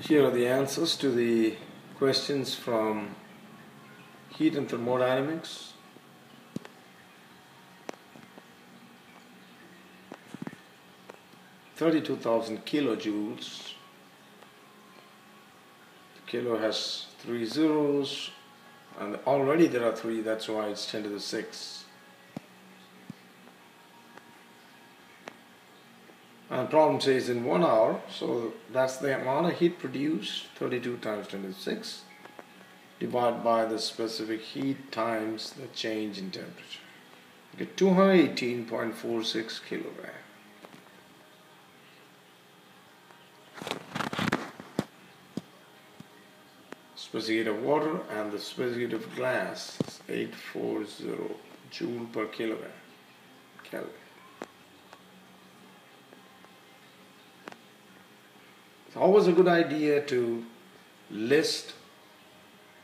Here are the answers to the questions from heat and thermodynamics. "32,000 kilojoules. The kilo has 3 zeros, and already there are 3, that's why it's 10 to the 6. And the problem says in 1 hour, so that's the amount of heat produced, 32 times 10 to the 6, divided by the specific heat times the change in temperature. You get 218.46 kilogram. Specific heat of water and the specific heat of glass is 840 joule per kilogram. Kelvin. It's always a good idea to list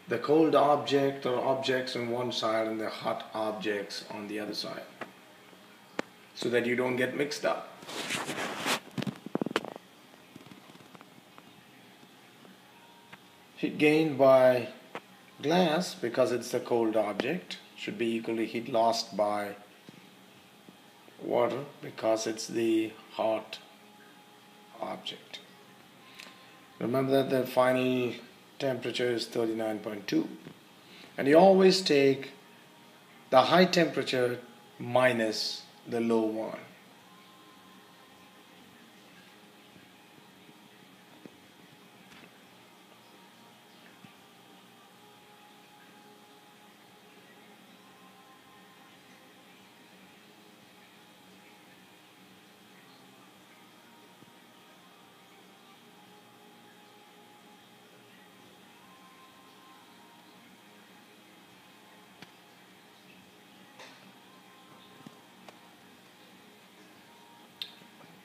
the cold object or objects on one side and the hot objects on the other side, so that you don't get mixed up. Heat gained by glass, because it's the cold object, should be equal to heat lost by water, because it's the hot object. Remember that the final temperature is 39.2, and you always take the high temperature minus the low one.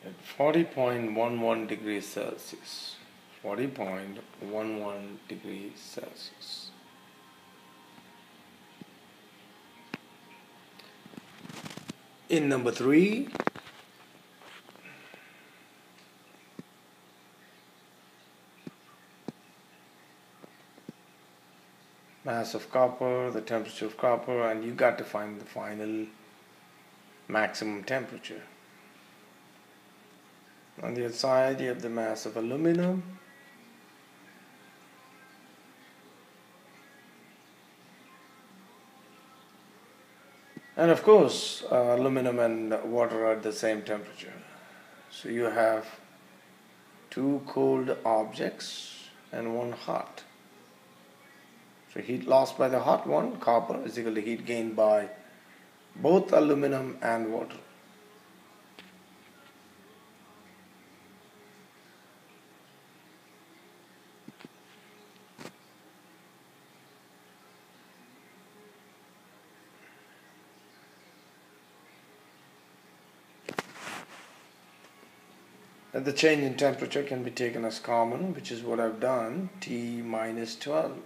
At 40.11 degrees Celsius. 40.11 degrees Celsius. In number 3, mass of copper, the temperature of copper, and you got to find the final maximum temperature. On the other side, you have the mass of aluminum, and of course aluminum and water are at the same temperature. So you have 2 cold objects and 1 hot. So heat lost by the hot one, copper, is equal to heat gained by both aluminum and water. And the change in temperature can be taken as common, which is what I've done, T minus 12.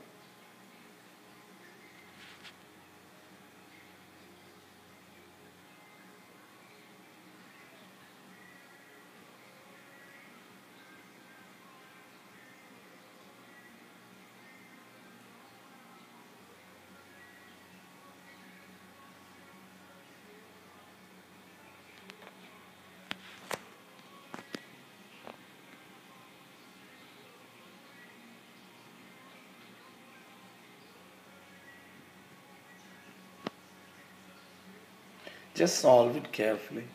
Just solve it carefully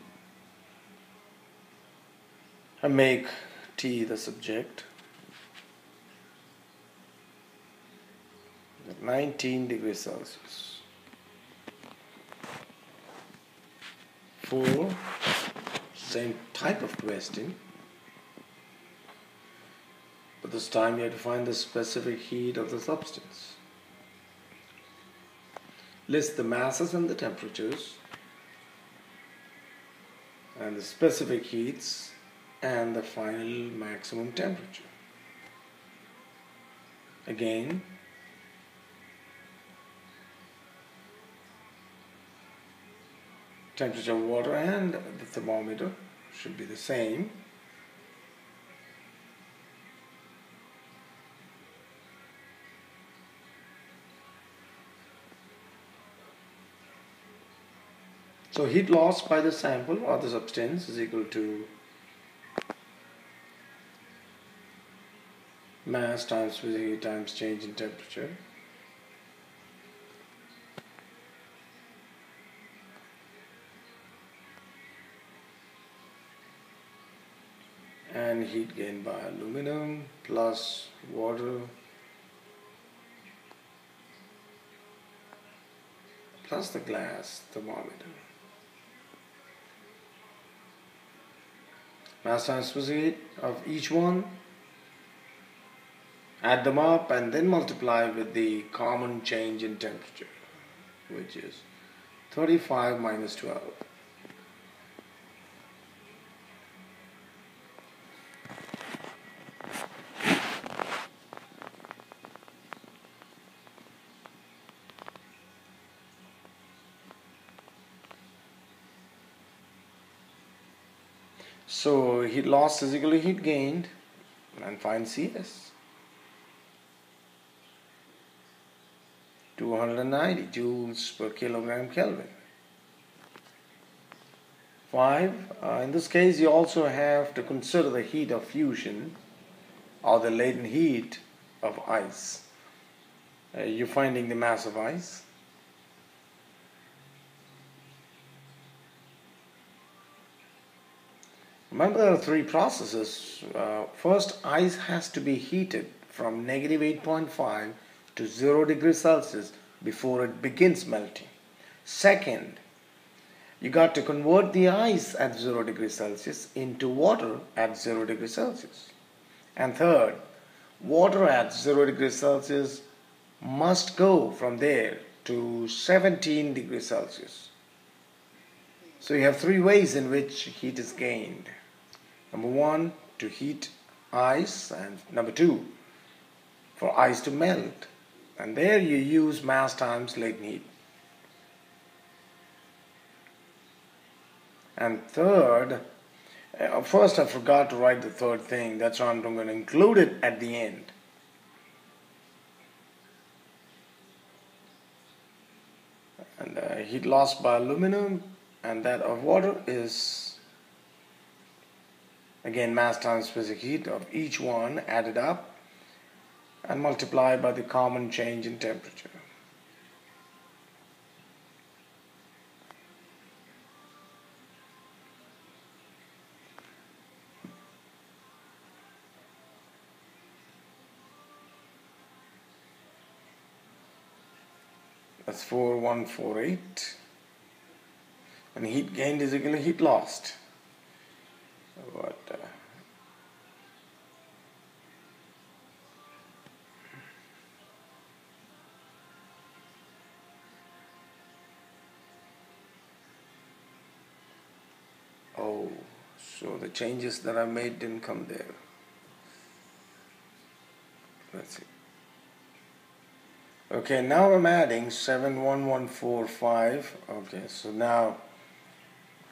and make T the subject at 19 degrees Celsius. 4, same type of question, but this time you have to find the specific heat of the substance. List the masses and the temperatures and the specific heats and the final maximum temperature. Again, temperature of water and the thermometer should be the same. So heat loss by the sample or the substance is equal to mass times specific times change in temperature. And heat gain by aluminum plus water plus the glass thermometer. Mass times specific heat of each one, add them up and then multiply with the common change in temperature, which is 35 minus 12. So heat loss is equal to heat gained, and find CS. 290 joules per kilogram Kelvin. 5. In this case, you also have to consider the heat of fusion or the latent heat of ice. You're finding the mass of ice. Remember, there are three processes. First, ice has to be heated from negative 8.5 to 0 degrees Celsius before it begins melting. Second, you got to convert the ice at 0 degrees Celsius into water at 0 degrees Celsius. And third, water at 0 degrees Celsius must go from there to 17 degrees Celsius. So you have three ways in which heat is gained. Number one, to heat ice, and number two, for ice to melt. And there you use mass times latent heat. And third, first I forgot to write the third thing. That's why I'm going to include it at the end. And heat loss by aluminum and that of water is again mass times specific heat of each one added up and multiplied by the common change in temperature. That's 4148. And heat gained is equal to heat lost. But oh, so the changes that I made didn't come there. Let's see. Okay, now I'm adding 71145. Okay, so now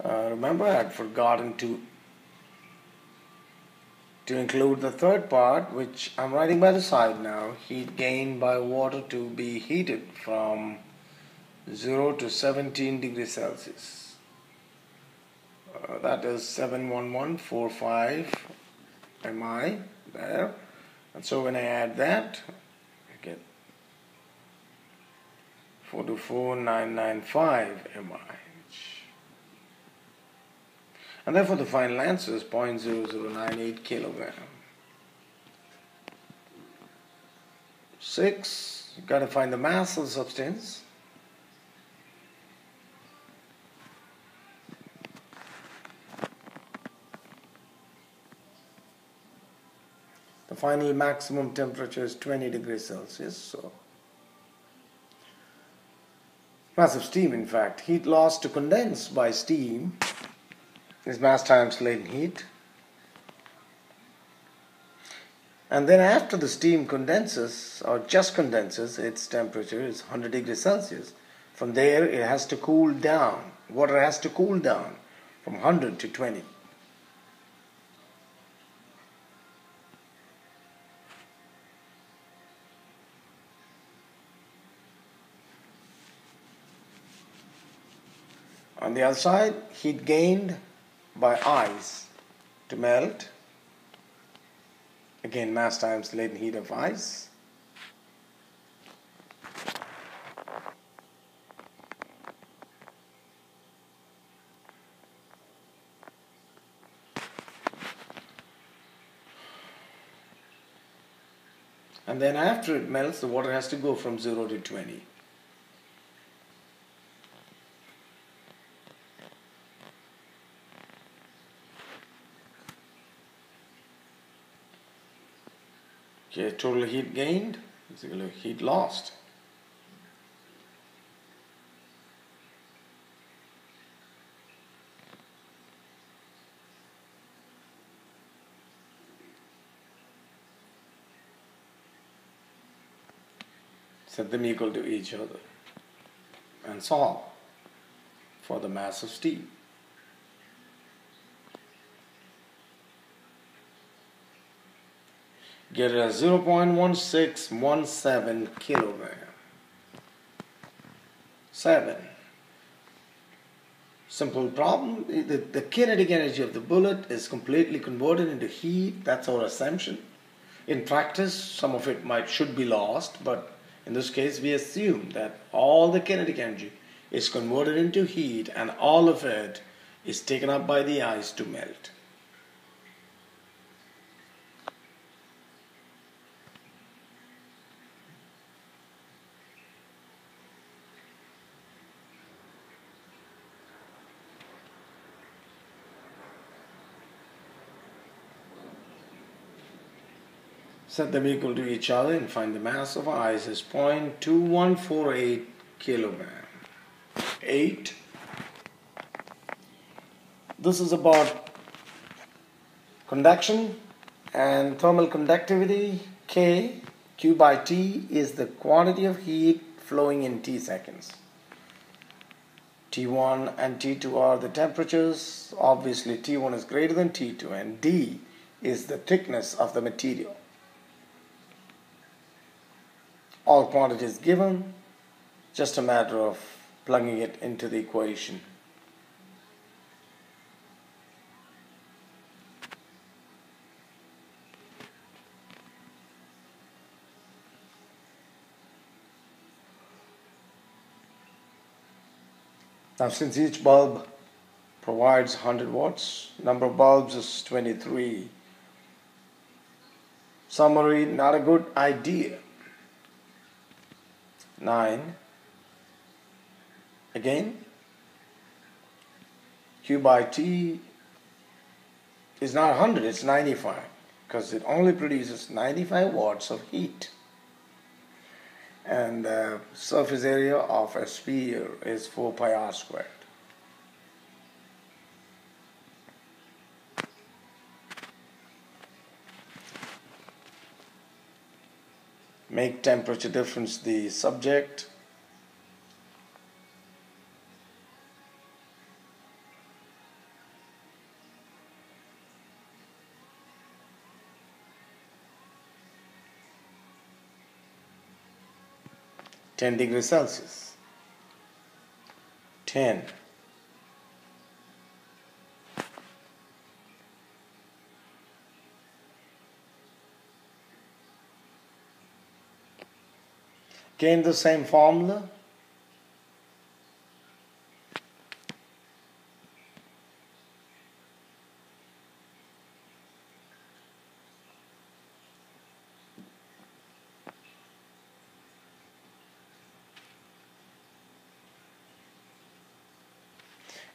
remember I had forgotten to include the third part, which I'm writing by the side now. Heat gained by water to be heated from 0 to 17 degrees Celsius. That is 71145 mi there. And so when I add that, I get 42995 mi. And therefore the final answer is 0.0098 kilogram. 6. You've got to find the mass of the substance. The final maximum temperature is 20 degrees Celsius. So mass of steam, in fact, heat loss to condense by steam is mass times latent heat. And then after the steam condenses, or just condenses, its temperature is 100 degrees Celsius. From there it has to cool down. Water has to cool down from 100 to 20. On the other side, heat gained by ice to melt. Again, mass times latent heat of ice. And then after it melts, the water has to go from 0 to 20. Okay, total heat gained is equal to heat lost. Set them equal to each other and solve for the mass of steel. Get it as 0.1617 kilogram. 7. Simple problem. The kinetic energy of the bullet is completely converted into heat. That's our assumption. In practice, some of it should be lost, but in this case, we assume that all the kinetic energy is converted into heat and all of it is taken up by the ice to melt. Set them equal to each other and find the mass of ice is 0.2148 kilogram. 8. This is about conduction and thermal conductivity. K, Q by T, is the quantity of heat flowing in T seconds. T1 and T2 are the temperatures. Obviously T1 is greater than T2, and D is the thickness of the material. All quantities given, just a matter of plugging it into the equation. Now, since each bulb provides 100 watts, number of bulbs is 23. Summary, not a good idea. 9. Again, Q by T is not 100, it's 95, because it only produces 95 watts of heat. And the surface area of a sphere is 4 pi r squared. Make temperature difference the subject. (10°C). 10. Again, the same formula.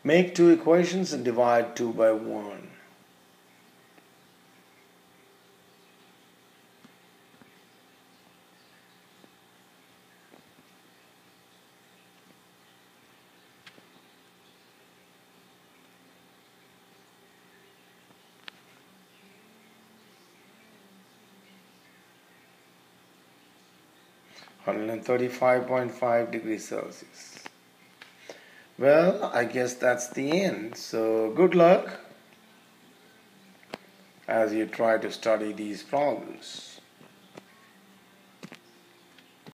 Make two equations and divide 2 by 1. (135.5°C). Well, I guess that's the end. So good luck as you try to study these problems.